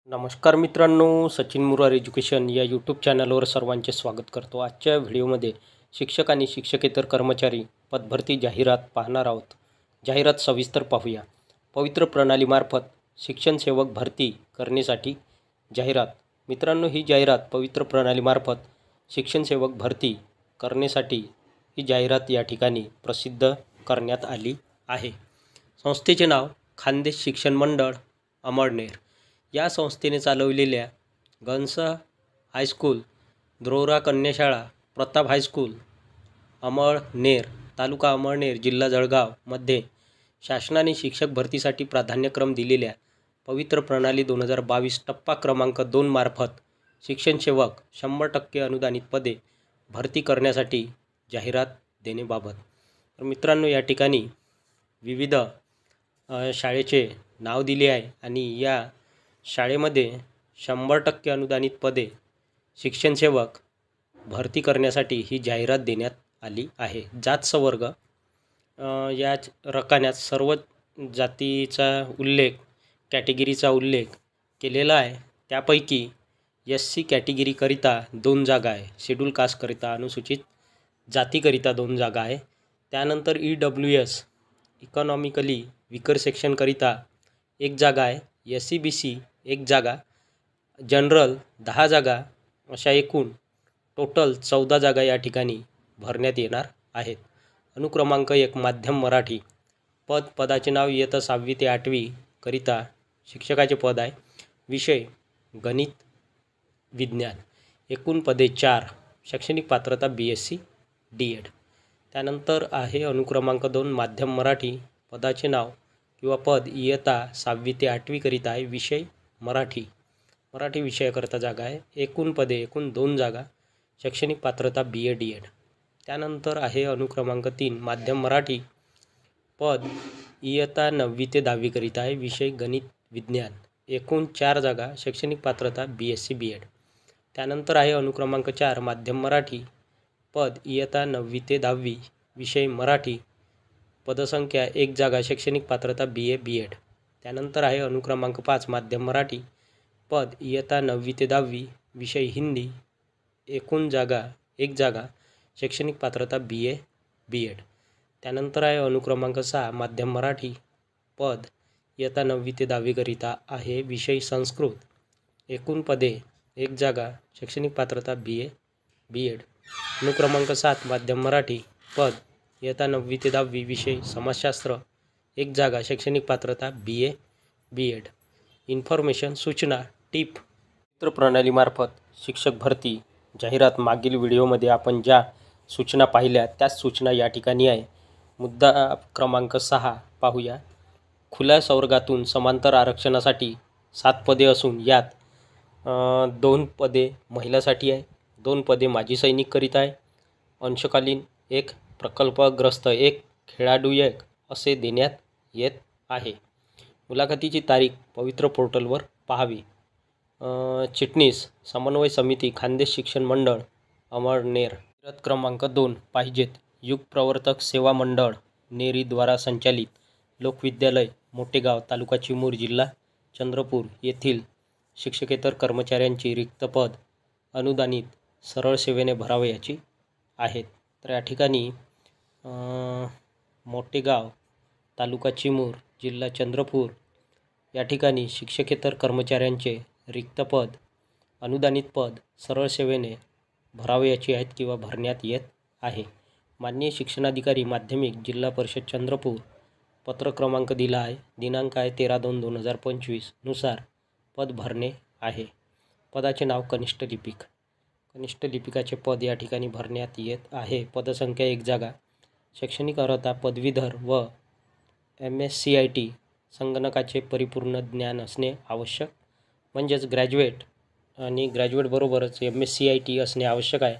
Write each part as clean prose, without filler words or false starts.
नमस्कार मित्रांनो, सचिन मुरार एज्युकेशन या यूट्यूब चॅनलवर सर्वांचे स्वागत करतो। आजच्या व्हिडिओमध्ये शिक्षक आणि शिक्षकेतर कर्मचारी पदभरती जाहिरात पाहणार आहोत। जाहिरात सविस्तर पाहूया। पवित्र प्रणालीमार्फत शिक्षण सेवक भरती करण्यासाठी जाहिरात। मित्रांनो, ही जाहिरात पवित्र प्रणालीमार्फत शिक्षण सेवक भरती करण्यासाठी ही जाहिरात या ठिकाणी प्रसिद्ध करण्यात आली आहे। संस्थेचे नाव खानदेश शिक्षण मंडळ अमळनेर। या संस्थेने चालवलेल्या गन्स हायस्कूल, द्रोरा कन्याशाळा, प्रताप हायस्कूल, अमळनेर, तालुका अमळनेर, जिल्हा जळगाव मध्ये शासनाने शिक्षक भरतीसाठी प्राधान्यक्रम दिलेल्या पवित्र प्रणाली 2022 टप्पा क्रमांक 2 मार्फत शिक्षण सेवक 100% अनुदानित पदे भरती करण्यासाठी जाहिरात देण्याबाबत। तर मित्रांनो, या ठिकाणी विविध शाळेचे नाव दिले आहे आणि या शाळेमध्ये 100% अनुदानित पदे शिक्षण सेवक भरती करण्यासाठी ही जाहिरात देण्यात आली आहे। जात संवर्ग या रकान्यात सर्व जातीचा उल्लेख, कॅटेगरीचा उल्लेख केलेला आहे। त्यापैकी SC कॅटेगरीकरिता 2 जागा आहे, शेड्यूल कास्टकरिता, अनुसूचित जातीकरिता 2 जागा आहे। त्यानंतर EWS इकॉनॉमिकली विकर सेक्शनकरिता 1 जागा आहे, SC BC 1 जागा, जनरल 10 जागा, अशा एकूण टोटल 14 जागा या ठिकाणी भरण्यात येणार आहेत। अनुक्रमांक 1 माध्यम मराठी पदाचे नाव इयत्ता 6वी ते 8वी करिता शिक्षकाचे पद आहे। विषय गणित विज्ञान। एकूण पदे 4, शैक्षणिक पात्रता BSc DED। त्यानंतर आहे अनुक्रमांक 2 माध्यम मराठी पदाचे नाव किंवा पद इयत्ता 6वी ते 8वी करिता आहे। विषय मराठी विषयाकरिता जागा आहे। एकूण पदे एकूण 2 जागा, शैक्षणिक पात्रता BA DED। त्यानंतर आहे अनुक्रमांक 3 माध्यम मराठी पद इयत्ता 9वी ते 10वी करिता आहे। विषय गणित विज्ञान। एकूण 4 जागा, शैक्षणिक पात्रता BSc BEd। त्यानंतर आहे अनुक्रमांक 4 माध्यम मराठी पद इयत्ता 9वी ते 10वी, विषय मराठी, पदसंख्या 1 जागा, शैक्षणिक पात्रता BA BEd। त्यानंतर आहे अनुक्रमांक 5 माध्यम मराठी पद इयत्ता 9वी ते 10वी, विषय हिंदी, एकूण जागा 1 जागा, शैक्षणिक पात्रता BA BEd। त्यानंतर आहे अनुक्रमांक 6 माध्यम मराठी पद इयत्ता 9वी ते 10वी करिता आहे। विषय संस्कृत, एकूण पदे 1 जागा, शैक्षणिक पात्रता BA BEd। अनुक्रमांक 7 माध्यम मराठी पद इयत्ता 9वी ते 10वी, विषय समाजशास्त्र, 1 जागा, शैक्षणिक पात्रता BA BEd। इन्फॉर्मेशन सूचना टिप पवित्र प्रणालीमार्फत शिक्षक भरती जाहिरात। मागील व्हिडिओमध्ये आपण ज्या सूचना पाहिल्या त्याच सूचना या ठिकाणी आहे। मुद्दा क्रमांक 6 पाहूया। खुल्या संवर्गातून समांतर आरक्षणासाठी 7 पदे असून यात 2 पदे महिलांसाठी आहे, 2 पदे माजी सैनिक करिता आहे, अंशकालीन 1, प्रकल्पग्रस्त 1, खेळाडू 1 असे देण्यात येत आहे। मुलाखतीची तारीख पवित्र पोर्टलवर पाहावी। चिटणीस समन्वय समिती खानदेश शिक्षण मंडळ अमळनेर। जाहिरात क्रमांक 2 पाहिजेत युग प्रवर्तक सेवा मंडळ नेरी द्वारा संचालित लोकविद्यालय मोठेगाव, तालुका चिमूर, जिल्हा चंद्रपूर येथील शिक्षकेतर कर्मचाऱ्यांची रिक्त पद अनुदानित सरळ सेवेने भरावयाची आहेत। तर या ठिकाणी मोठेगाव, तालुका चिमूर, जिल्हा चंद्रपूर या ठिकाणी शिक्षकेतर कर्मचाऱ्यांचे रिक्त पद अनुदानित पद सरळ सेवेने भरावयाची आहेत किंवा भरण्यात येत आहे। माननीय शिक्षणाधिकारी माध्यमिक जिल्हा परिषद चंद्रपूर पत्र क्रमांक दिला आहे, दिनांक आहे 13/2/2025 नुसार पद भरणे आहे। पदाचे नाव कनिष्ठ लिपिक, कनिष्ठ लिपिकाचे पद या ठिकाणी भरण्यात येत आहे। पदसंख्या 1 जागा, शैक्षणिक अर्हता पदवीधर व MSCIT संगणकाचे परिपूर्ण ज्ञान असणे आवश्यक, म्हणजेच ग्रॅज्युएट आणि ग्रॅज्युएट बरोबरच MSCIT असणे आवश्यक आहे।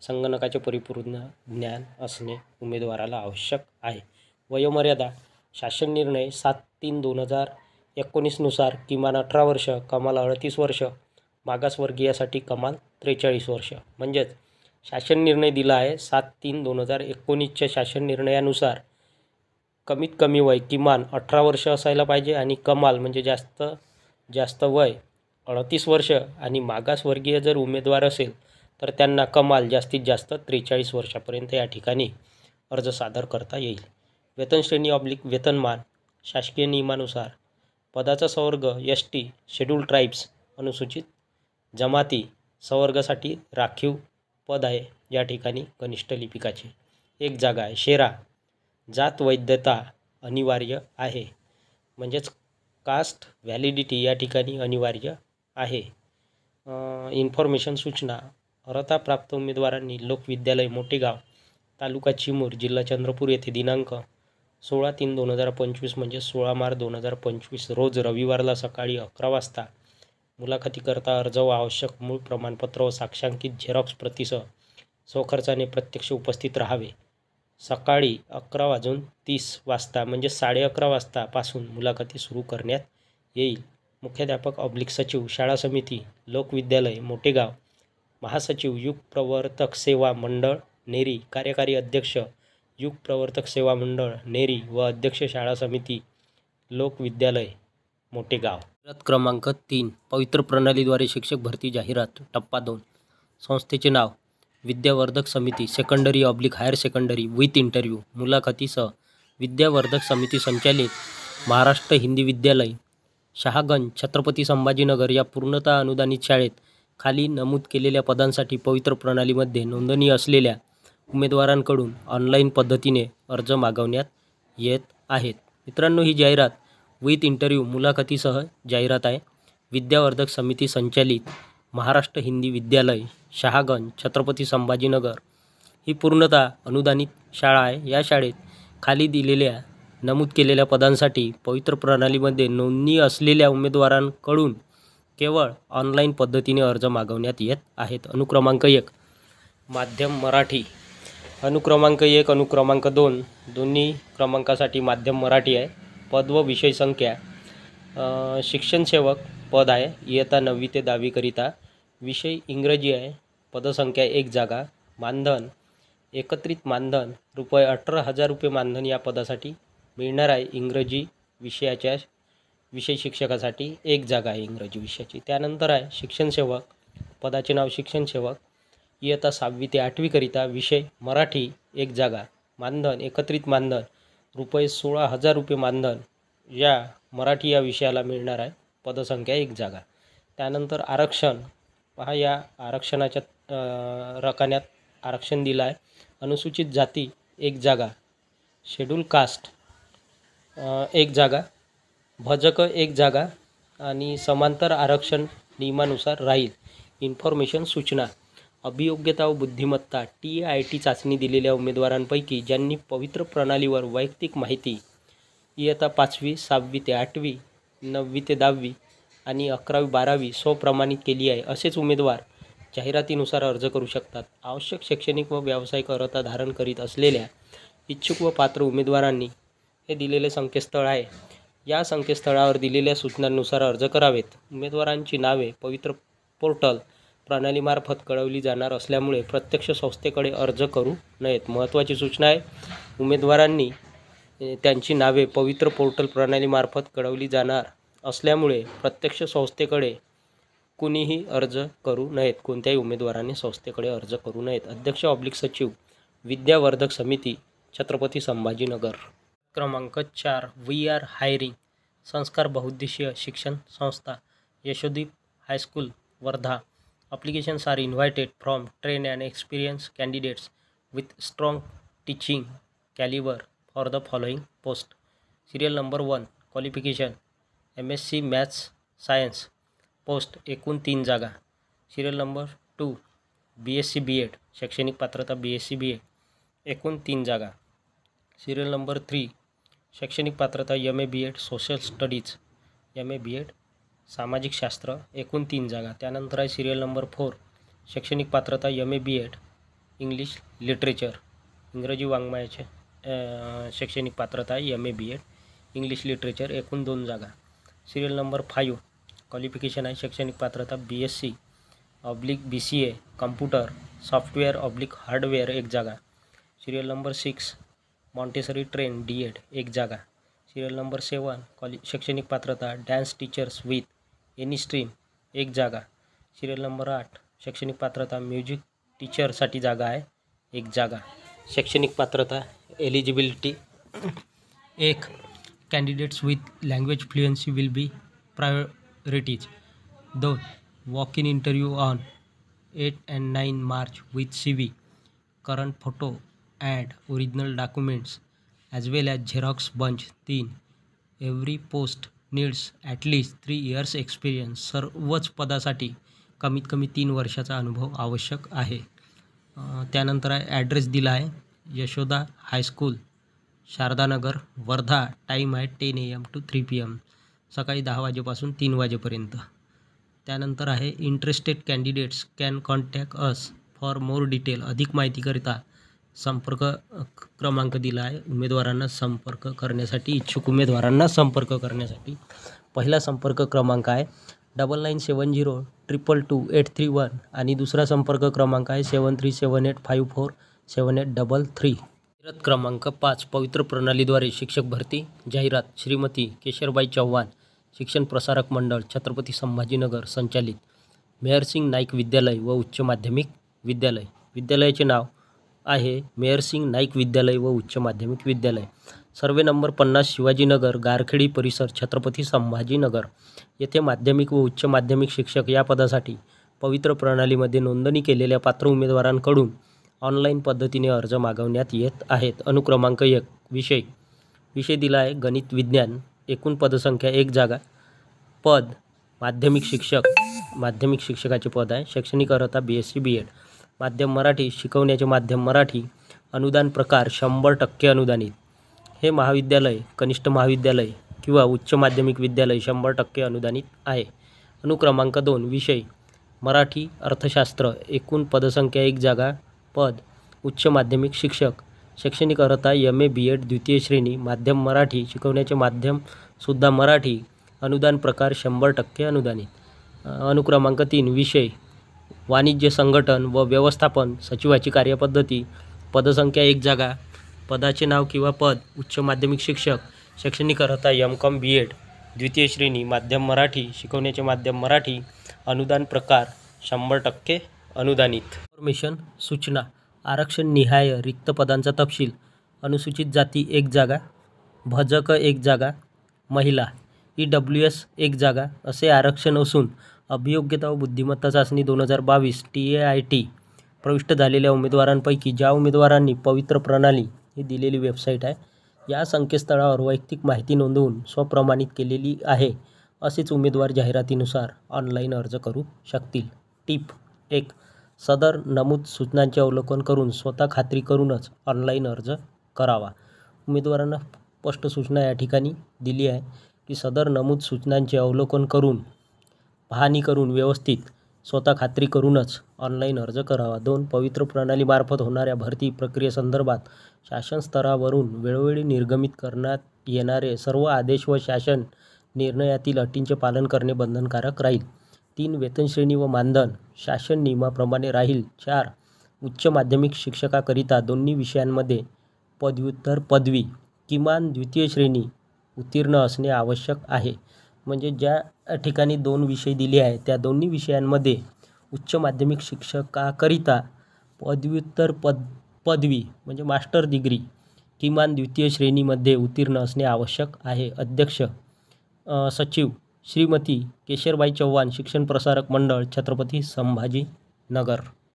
संगणकाचे परिपूर्ण ज्ञान असणे उमेदवाराला आवश्यक आहे। वयोमर्यादा शासन निर्णय 7/3/2019 नुसार किमान 18 वर्ष, कमाल 38 वर्ष, मागासवर्गीयासाठी कमाल 43 वर्ष। म्हणजेच शासन निर्णय दिला आहे 7/3/2019च्या शासन निर्णयानुसार कमीत कमी वय किमान 18 वर्ष असायला पाहिजे आणि कमाल म्हणजे जास्त वय 38 वर्ष आणि मागासवर्गीय जर उमेदवार असेल तर त्यांना कमाल जास्तीत जास्त 43 वर्षापर्यंत या ठिकाणी अर्ज सादर करता येईल. वेतनश्रेणी / वेतनमान शासकीय नियमानुसार. पदाचा संवर्ग ST शेड्यूल ट्राईब्स अनुसूचित जमाती संवर्गासाठी राखीव पद आहे. या ठिकाणी कनिष्ठ लिपिकाचे 1 जागा आहे. शेरा जात वैधता अनिवार्य आहे, म्हणजेच कास्ट व्हॅलिडिटी या ठिकाणी अनिवार्य आहे. इन्फॉर्मेशन सूचना. अर्हता प्राप्त उमेदवारांनी लोकविद्यालय मोठेगाव तालुका चिमूर जिल्हा चंद्रपूर येथे दिनांक 16/3/2025 म्हणजे 16 मार्च 2025 रोज रविवारला सकाळी 11 वाजता मुलाखतीकरता अर्ज व आवश्यक मूळ प्रमाणपत्र व साक्षांकित झेरॉक्स प्रतीसह स्वखर्चाने प्रत्यक्ष उपस्थित राहावे. सकाळी 11:30 वाजता म्हणजे 11:30 वाजतापासून मुलाखती सुरू करण्यात येईल. मुख्याध्यापक / सचिव शाळा समिती लोकविद्यालय मोठेगाव, महासचिव युग प्रवर्तक सेवा मंडळ नेरी, कार्यकारी अध्यक्ष युग प्रवर्तक सेवा मंडळ नेरी व अध्यक्ष शाळा समिती लोकविद्यालय मोठेगाव. जाहिरात क्रमांक 3. पवित्र प्रणालीद्वारे शिक्षक भरती जाहिरात. टप्पा 2. संस्थेचे नाव Vidyavardhak Samiti secondary / higher secondary with interview. मुलाखतीसह विद्यावर्धक समिती संचालित महाराष्ट्र हिंदी विद्यालय शहागंज छत्रपती संभाजीनगर या पूर्णतः अनुदानित शाळेत खाली नमूद केलेल्या पदांसाठी पवित्र प्रणालीमध्ये नोंदणी असलेल्या उमेदवारांकडून ऑनलाईन पद्धतीने अर्ज मागवण्यात येत आहेत. मित्रांनो, ही जाहिरात विथ इंटरव्ह्यू मुलाखतीसह जाहिरात आहे. विद्यावर्धक समिती संचालित महाराष्ट्र हिंदी विद्यालय शहागंज छत्रपती संभाजीनगर ही पूर्णतः अनुदानित शाळा आहे. या शाळेत खाली दिलेल्या नमूद केलेल्या पदांसाठी पवित्र प्रणालीमध्ये नोंदणी असलेल्या उमेदवारांकडून केवळ ऑनलाईन पद्धतीने अर्ज मागवण्यात येत आहेत. अनुक्रमांक 1 माध्यम मराठी. अनुक्रमांक 1 अनुक्रमांक 2 दोन्ही क्रमांकासाठी माध्यम मराठी आहे. पद व विषय संख्या. शिक्षण सेवक पद आहे इयत्ता 9वी ते 10वी करिता. विषय इंग्रजी आहे. पदसंख्या 1 जागा. मानधन एकत्रित मानधन ₹18,000 मानधन या पदासाठी मिळणार आहे. इंग्रजी विषयाच्या विषय शिक्षकासाठी 1 जागा आहे इंग्रजी विषयाची. त्यानंतर आहे शिक्षण सेवक. पदाचे नाव शिक्षण सेवक इयत्ता 6वी ते 8वी करिता. विषय मराठी 1 जागा. मानधन एकत्रित मानधन ₹16,000 मानधन या मराठी या विषयाला मिळणार आहे. पदसंख्या 1 जागा. त्यानंतर आरक्षण पहा, या आरक्षणाच्या रकान्यात आरक्षण दिलं आहे. अनुसूचित जाती 1 जागा. शेड्यूल कास्ट 1 जागा. भजक 1 जागा आणि समांतर आरक्षण नियमानुसार राहील. इन्फॉर्मेशन सूचना. अभियोग्यता व बुद्धिमत्ता TIT चाचणी दिलेल्या उमेदवारांपैकी ज्यांनी पवित्र प्रणालीवर वैयक्तिक माहिती इयत्ता 5वी 6वी ते 8वी 9वी ते 10वी आणि 11वी 12वी स्वप्रमाणित केली आहे असेच उमेदवार जाहिरातीनुसार अर्ज करू शकतात. आवश्यक शैक्षणिक व व्यावसायिक अर्हता धारण करीत असलेल्या इच्छुक व पात्र उमेदवारांनी हे दिलेले संकेतस्थळ आहे. या संकेतस्थळावर दिलेल्या सूचनांनुसार अर्ज करावेत. उमेदवारांची नावे पवित्र पोर्टल प्रणालीमार्फत कळवली जाणार असल्यामुळे प्रत्यक्ष संस्थेकडे अर्ज करू नयेत. महत्त्वाची सूचना आहे, उमेदवारांनी त्यांची नावे पवित्र पोर्टल प्रणालीमार्फत कळवली जाणार असल्यामुळे प्रत्यक्ष संस्थेकडे कुणीही अर्ज करू नयेत. कोणत्याही उमेदवाराने संस्थेकडे अर्ज करू नयेत. अध्यक्ष / सचिव विद्यावर्धक समिती छत्रपती संभाजीनगर. क्रमांक 4 We are hiring. संस्कार बहुउद्देशीय शिक्षण संस्था Yashodeep high school Wardha. Applications are invited from trained and experienced candidates with strong teaching caliber for the following post. Serial number 1 qualification MSc Maths Science post एकूण 3 जागा. सिरियल नंबर 2 BSc B.Ed शैक्षणिक पात्रता BSc B.Ed एकूण 3 जागा. सिरियल नंबर 3 शैक्षणिक पात्रता MA B.Ed social studies MA B.Ed सामाजिक शास्त्र एकूण 3 जागा. त्यानंतर आहे सिरियल नंबर 4 शैक्षणिक पात्रता MA B.Ed इंग्लिश लिटरेचर इंग्रजी वाङ्मयाचे शैक्षणिक पात्रता MA B.Ed इंग्लिश लिटरेचर एकूण 2 जागा. सिरियल नंबर 5 क्वालिफिकेशन आहे शैक्षणिक पात्रता BSc / BCA computer software / hardware 1 जागा. Serial number 6 Montessori train D.Ed 1 जागा. सिरियल नंबर 7 शैक्षणिक पात्रता dance teachers with any stream एक जागा. Serial number 8. शैक्षणिक पात्रता म्युझिक टीचरसाठी जागा आहे, एक जागा. शैक्षणिक पात्रता eligibility 1. Candidates with language fluency will be priorities. 2. Walk in interview on 8 and 9 March with CV, current photo and original documents as well as Xerox bunch. 3. Every post needs at least 3 years experience. सर्वच पदासाठी कमीत कमी 3 वर्षाचा अनुभव आवश्यक आहे. त्यानंतर आहे ॲड्रेस दिला आहे यशोदा हायस्कूल, शारदानगर, वर्धा. टाईम आहे 10 AM to 3 PM, सकाळी 10 वाजेपासून 3 वाजेपर्यंत. त्यानंतर आहे interested candidates can contact us for more detail. अधिक माहितीकरिता संपर्क क्रमांक दिला आहे उमेदवारांना संपर्क करण्यासाठी, इच्छुक उमेदवारांना संपर्क करण्यासाठी. पहिला संपर्क क्रमांक आहे 9970222831 आणि दुसरा संपर्क क्रमांक आहे 7378547833. जाहिरात क्रमांक 5. पवित्र प्रणालीद्वारे शिक्षक भरती जाहिरात. श्रीमती केशरबाई चव्हाण, शिक्षण प्रसारक मंडळ, छत्रपती संभाजीनगर, संचालित. मेहरसिंग नाईक विद्यालय व उच्च माध्यमिक विद्यालय. विद्यालयाचे नाव आहे मेहरसिंग नाईक विद्यालय व उच्च माध्यमिक विद्यालय. सर्वे नंबर 50, शिवाजीनगर, गारखेडी परिसर, छत्रपती संभाजीनगर. येथे माध्यमिक व उच्च माध्यमिक शिक्षक या पदासाठी पवित्र प्रणालीमध्ये नोंदणी केलेल्या पात्र उमेदवारांकडून ऑनलाईन पद्धतीने अर्ज मागवण्यात येत आहेत. अनुक्रमांक 1. विषय दिला आहे गणित विज्ञान. एकूण पदसंख्या 1 जागा. पद माध्यमिक शिक्षक, माध्यमिक शिक्षकाचे पद आहे. शैक्षणिक अर्हता BSc BEd. माध्यम मराठी, शिकवण्याचे माध्यम मराठी. अनुदान प्रकार 100% अनुदानित. हे महाविद्यालय, कनिष्ठ महाविद्यालय किंवा उच्च माध्यमिक विद्यालय 100% अनुदानित आहे. अनुक्रमांक 2. विषय मराठी, अर्थशास्त्र. एकूण पदसंख्या 1 जागा. पद उच्च माध्यमिक शिक्षक. शैक्षणिक अर्हता MA BEd द्वितीय श्रेणी. माध्यम मराठी, शिकवण्याचे माध्यमसुद्धा मराठी. अनुदान प्रकार 100% अनुदानित. अनुक्रमांक 3. विषय वाणिज्य, संघटन व व्यवस्थापन. सचिवाची कार्यपद्धती. पदसंख्या 1 जागा. पदाचे नाव किंवा पद उच्च माध्यमिक शिक्षक. शैक्षणिक अर्हता MCOM BEd द्वितीय श्रेणी. माध्यम मराठी, शिकवण्याचे माध्यम मराठी. अनुदान प्रकार 100% अनुदानित. इन्फॉर्मेशन सूचना. आरक्षण निहाय रिक्त पदांचा तपशील. अनुसूचित जाती 1 जागा. भजक 1 जागा. महिला EWS 1 जागा. असे आरक्षण असून अभियोग्यता व बुद्धिमत्ता चाचणी 2022 TAIT प्रविष्ट झालेल्या उमेदवारांपैकी ज्या उमेदवारांनी पवित्र प्रणाली ही दिलेली वेबसाईट आहे या संकेतस्थळावर वैयक्तिक माहिती नोंदवून स्वप्रमाणित केलेली आहे असेच उमेदवार जाहिरातीनुसार ऑनलाईन अर्ज करू शकतील. टिप 1. सदर नमूद सूचनांचे अवलोकन करून स्वतः खात्री करूनच ऑनलाईन अर्ज करावा. उमेदवारांना स्पष्ट सूचना या ठिकाणी दिली आहे की सदर नमूद सूचनांचे अवलोकन करून, पाहणी करून व्यवस्थित स्वतः खात्री करूनच ऑनलाईन अर्ज करावा. 2. पवित्र प्रणालीमार्फत होणाऱ्या भरती प्रक्रियेसंदर्भात शासन स्तरावरून वेळोवेळी निर्गमित करण्यात येणारे सर्व आदेश व शासन निर्णयातील अटींचे पालन करणे बंधनकारक राहील. 3. वेतनश्रेणी व मानधन शासन नियमाप्रमाणे राहील. 4. उच्च माध्यमिक शिक्षकाकरिता दोन्ही विषयांमध्ये पदव्युत्तर पदवी किमान द्वितीय श्रेणी उत्तीर्ण असणे आवश्यक आहे. म्हणजे ज्या ठिकाणी 2 विषय दिले आहे त्या दोन्ही विषयांमध्ये उच्च माध्यमिक शिक्षकाकरिता पदव्युत्तर पदवी म्हणजे मास्टर डिग्री किमान द्वितीय श्रेणीमध्ये उत्तीर्ण असणे आवश्यक आहे. अध्यक्ष सचिव श्रीमती केशरबाई चव्हाण, शिक्षण प्रसारक मंडळ, छत्रपती संभाजीनगर.